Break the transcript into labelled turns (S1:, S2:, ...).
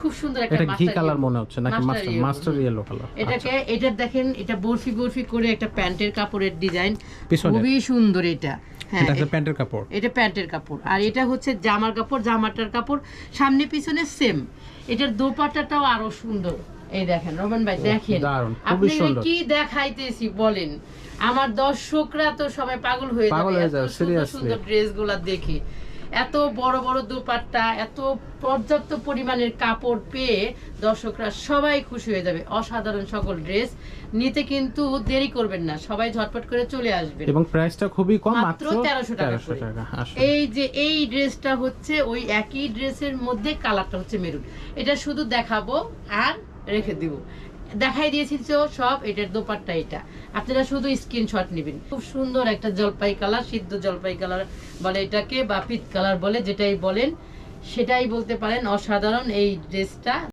S1: খুব সুন্দর একটা
S2: এটা ঘি
S1: মাস্টার
S2: কালার মনে হচ্ছে নাকি মাস্টার ইয়েলো কালার?
S1: এটাকে এটা দেখেন, এটা বরফি বরফি করে একটা প্যান্টের কাপড়ের ডিজাইন,
S2: পিছনে
S1: খুবই সুন্দর এটা। হ্যাঁ,
S2: এটা হচ্ছে প্যান্টের কাপড়,
S1: এটা প্যান্টের কাপড়, আর এটা হচ্ছে জামার কাপড়, জামাটার কাপড় সামনে পিছনে সেম। এটার দোপাট্টাটাও আরো সুন্দর। এই দেখেন রোমান ভাই, দেখেন
S2: দারুণ, খুবই
S1: আপনি
S2: সুন্দর।
S1: কি দেখাইতেছি বলেন, আমার দর্শকরা তো সবাই পাগল হয়ে যাবে এত সুন্দর সুন্দর ড্রেসগুলো দেখে। এত বড় বড় দোপাট্টা, এত পর্যাপ্ত পরিমাণের কাপড় পেয়ে দর্শকরা সবাই খুশি হয়ে যাবে। অসাধারণ সকল ড্রেস নিতে কিন্তু দেরি করবেন না, সবাই ঝটপট করে চলে আসবেন।
S2: এবং প্রাইসটা খুবই কম,
S1: মাত্র 1300 টাকা। এই যে এই ড্রেসটা হচ্ছে ওই একই ড্রেসের মধ্যে, কালারটা হচ্ছে মেরুন। এটা শুধু দেখাবো আর রেখে দিব, দেখাই দিয়েছি তো সব। এটার দোপাট্টা এটা, আপনারা শুধু স্ক্রিনশট নেবেন। খুব সুন্দর একটা জলপাই কালার, সিদ্ধ জলপাই কালার বলে এটাকে, বা পিত কালার বলে, যেটাই বলেন সেটাই বলতে পারেন। অসাধারণ এই ড্রেসটা।